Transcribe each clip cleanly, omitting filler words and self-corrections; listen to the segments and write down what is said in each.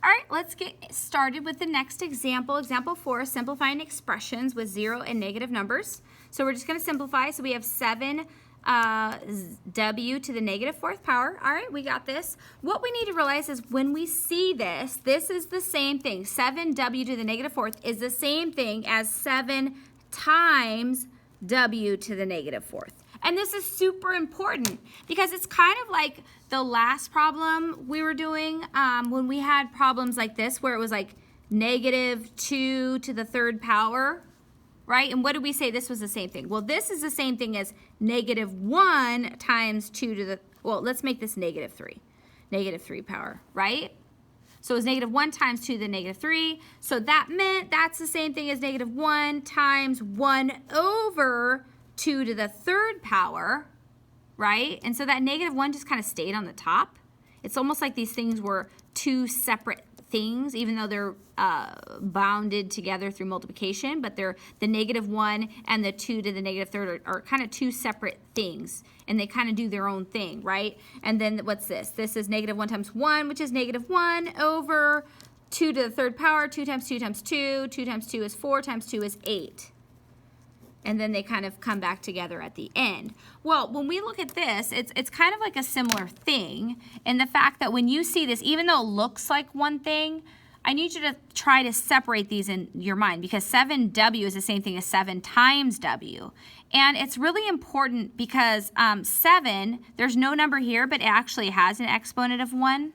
All right, let's get started with the next example. Example 4, simplifying expressions with 0 and negative numbers. So we're just going to simplify. So we have 7w to the negative 4th power. All right, we got this. What we need to realize is when we see this, this is the same thing. 7w to the negative 4th is the same thing as 7 times w to the negative 4th. And this is super important because it's kind of like the last problem we were doing when we had problems like this where it was like negative 2 to the 3rd power, right? And what did we say? This was the same thing. Well, this is the same thing as negative 1 times 2 to the, well, let's make this negative 3 power, right? So it was negative 1 times 2 to the negative 3. So that meant that's the same thing as negative 1 times 1 over 2 to the 3rd power, right? And so that negative 1 just kind of stayed on the top. It's almost like these things were two separate things, even though they're bounded together through multiplication, but they're the negative 1 and the 2 to the negative 3rd are kind of two separate things, and they kind of do their own thing, right? And then what's this? This is negative 1 times 1, which is negative 1 over 2 to the 3rd power. 2 times 2 times 2. 2 times 2 is 4 times 2 is 8. And then they kind of come back together at the end. Well, when we look at this, it's kind of like a similar thing in the fact that when you see this, even though it looks like one thing, I need you to try to separate these in your mind because 7w is the same thing as 7 times w. And it's really important because 7, there's no number here, but it actually has an exponent of 1.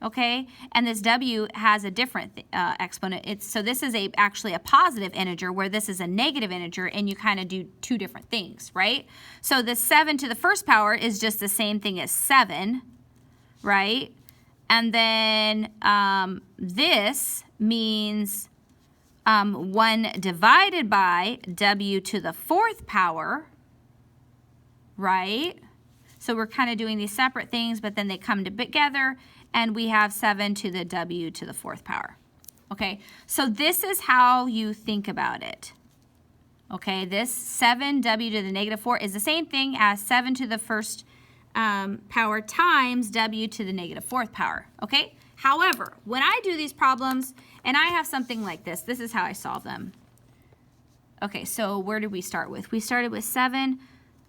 Okay, and this w has a different exponent. So this is actually a positive integer where this is a negative integer, and you kind of do two different things, right? So the 7 to the 1st power is just the same thing as 7, right? And then this means 1 divided by w to the 4th power, right? So we're kind of doing these separate things, but then they come together, and we have 7 to the w to the 4th power. Okay, so this is how you think about it. Okay, this 7w to the negative 4 is the same thing as 7 to the 1st power times w to the negative 4th power. Okay, however, when I do these problems, and I have something like this is how I solve them. Okay, so where did we start with? We started with 7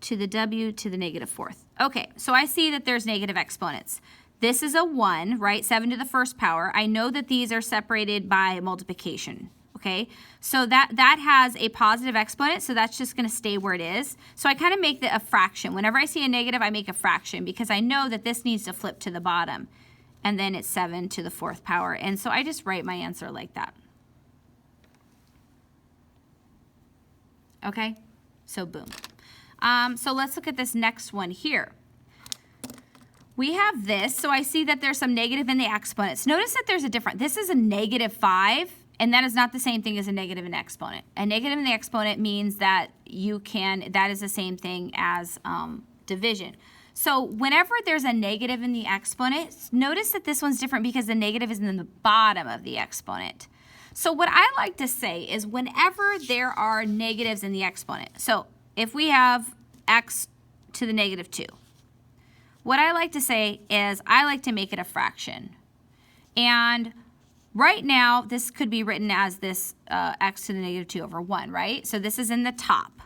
to the w to the negative 4th. Okay, so I see that there's negative exponents. This is a 1, right? 7 to the 1st power. I know that these are separated by multiplication, okay? So that has a positive exponent, so that's just going to stay where it is. So I kind of make a fraction. Whenever I see a negative, I make a fraction because I know that this needs to flip to the bottom. And then it's 7 to the 4th power. And so I just write my answer like that. Okay? So boom. So let's look at this next one here. We have this, so I see that there's some negative in the exponents. Notice that there's a difference. This is a negative 5, and that is not the same thing as a negative in the exponent. A negative in the exponent means that that is the same thing as division. So whenever there's a negative in the exponent, notice that this one's different because the negative is in the bottom of the exponent. So what I like to say is whenever there are negatives in the exponent, so if we have x to the negative 2, what I like to say is I like to make it a fraction. And right now, this could be written as this x to the negative 2 over 1, right? So this is in the top.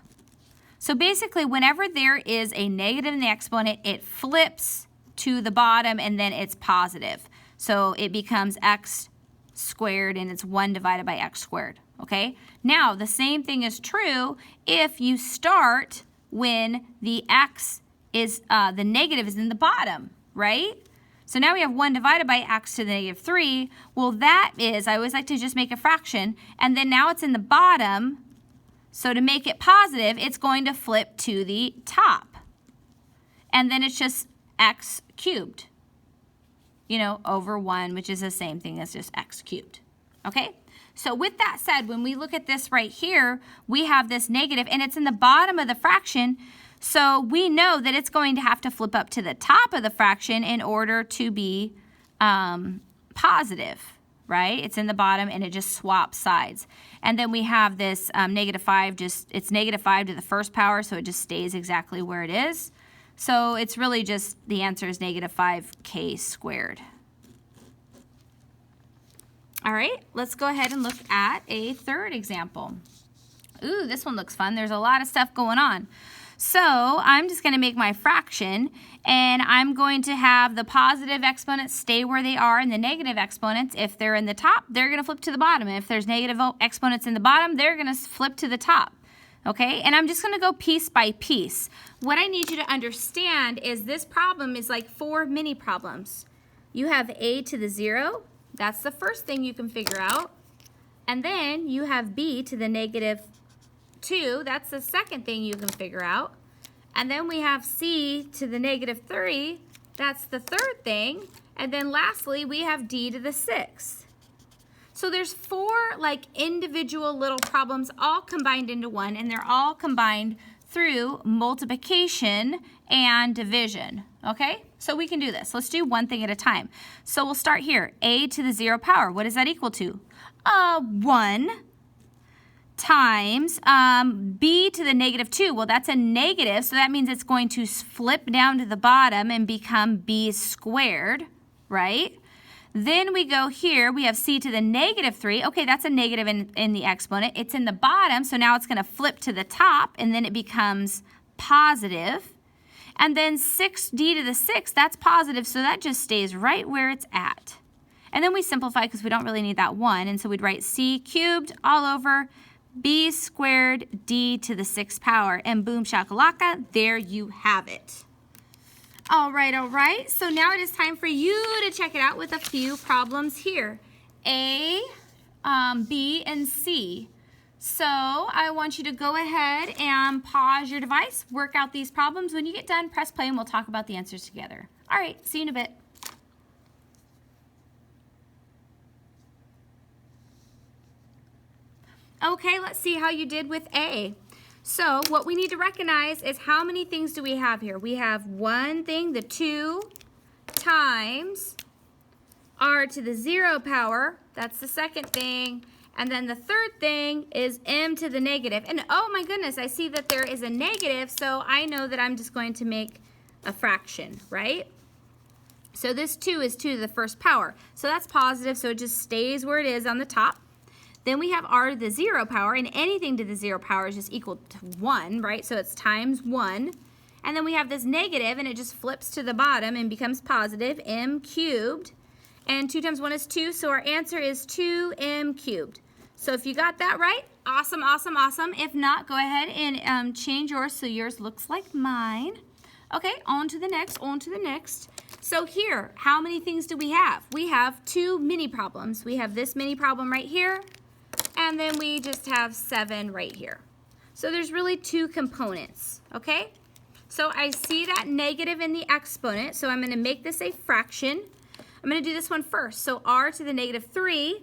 So basically, whenever there is a negative in the exponent, it flips to the bottom and then it's positive. So it becomes x squared and it's 1 divided by x squared, okay? Now, the same thing is true if you start when the x is the negative is in the bottom, right? So now we have 1 divided by x to the negative 3. Well, that is, I always like to just make a fraction, and then now it's in the bottom. So to make it positive, it's going to flip to the top. And then it's just x cubed, over 1, which is the same thing as just x cubed, okay? So with that said, when we look at this right here, we have this negative, and it's in the bottom of the fraction. So we know that it's going to have to flip up to the top of the fraction in order to be positive, right? It's in the bottom and it just swaps sides. And then we have this negative 5, it's negative 5 to the 1st power, so it just stays exactly where it is. So it's really just, the answer is negative 5k squared. All right, let's go ahead and look at a third example. Ooh, this one looks fun. There's a lot of stuff going on. So I'm just going to make my fraction, and I'm going to have the positive exponents stay where they are, and the negative exponents, if they're in the top, they're going to flip to the bottom. And if there's negative exponents in the bottom, they're going to flip to the top. Okay, and I'm just going to go piece by piece. What I need you to understand is this problem is like 4 mini problems. You have a to the 0. That's the first thing you can figure out. And then you have b to the negative 2. That's the second thing you can figure out. And then we have c to the negative 3. That's the third thing. And then lastly, we have d to the 6. So there's 4 like individual little problems all combined into one, and they're all combined through multiplication and division, okay? So we can do this. Let's do one thing at a time. So we'll start here. A to the 0 power, what is that equal to? 1 times b to the negative 2. Well, that's a negative, so that means it's going to flip down to the bottom and become b squared, right? Then we go here, we have c to the negative 3. Okay, that's a negative in the exponent. It's in the bottom, so now it's going to flip to the top, and then it becomes positive. And then 6d to the 6, that's positive, so that just stays right where it's at. And then we simplify because we don't really need that 1, and so we'd write c cubed all over b squared d to the 6th power. And boom shakalaka, there you have it. All right. So now it is time for you to check it out with a few problems here. A, B, and C. So I want you to go ahead and pause your device, work out these problems. When you get done, press play and we'll talk about the answers together. All right, see you in a bit. Okay, let's see how you did with A. So what we need to recognize is how many things do we have here? We have one thing, the 2 times r to the 0 power. That's the second thing. And then the third thing is m to the negative. And oh my goodness, I see that there is a negative, so I know that I'm just going to make a fraction, right? So this 2 is 2 to the 1st power. So that's positive, so it just stays where it is on the top. Then we have r to the 0 power, and anything to the 0 power is just equal to 1, right? So it's times 1. And then we have this negative, and it just flips to the bottom and becomes positive, m cubed. And 2 times 1 is 2, so our answer is 2m cubed. So if you got that right, awesome, awesome, awesome. If not, go ahead and change yours so yours looks like mine. Okay, on to the next, on to the next. So here, how many things do we have? We have 2 mini problems. We have this mini problem right here, and then we just have 7 right here. So there's really 2 components, okay? So I see that negative in the exponent, so I'm going to make this a fraction. I'm going to do this one first. So r to the negative 3,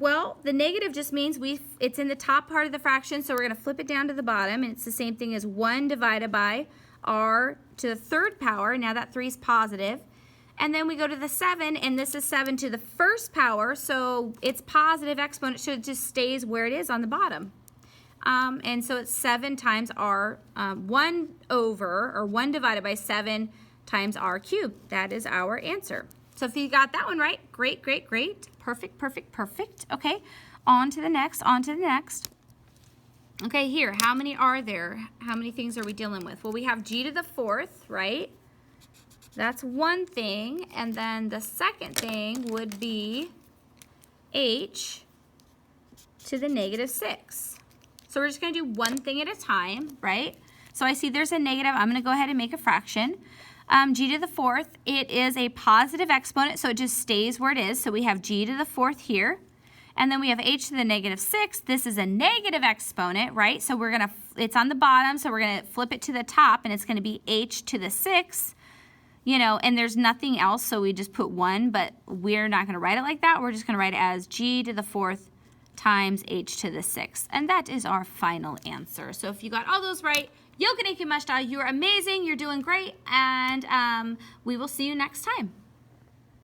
well, the negative just means it's in the top part of the fraction, so we're going to flip it down to the bottom, and it's the same thing as 1 divided by r to the 3rd power. Now that 3 is positive. And then we go to the 7, and this is 7 to the 1st power, so it's positive exponent, so it just stays where it is on the bottom. And so it's 7 times r, 1 divided by 7 times r cubed. That is our answer. So if you got that one right, great, great, great. Perfect, perfect, perfect. Okay, on to the next, on to the next. Okay, here, how many are there? How many things are we dealing with? Well, we have g to the 4th, right? That's one thing, and then the second thing would be h to the negative 6. So we're just going to do one thing at a time, right? So I see there's a negative. I'm going to go ahead and make a fraction. G to the 4th, it is a positive exponent, so it just stays where it is. So we have g to the 4th here. And then we have h to the negative 6. This is a negative exponent, right? So we're going to, it's on the bottom, so we're going to flip it to the top, and it's going to be h to the 6. You know, and there's nothing else, so we just put 1, but we're not going to write it like that. We're just going to write it as g to the 4th times h to the 6th. And that is our final answer. So if you got all those right, you're amazing, you're doing great, and we will see you next time.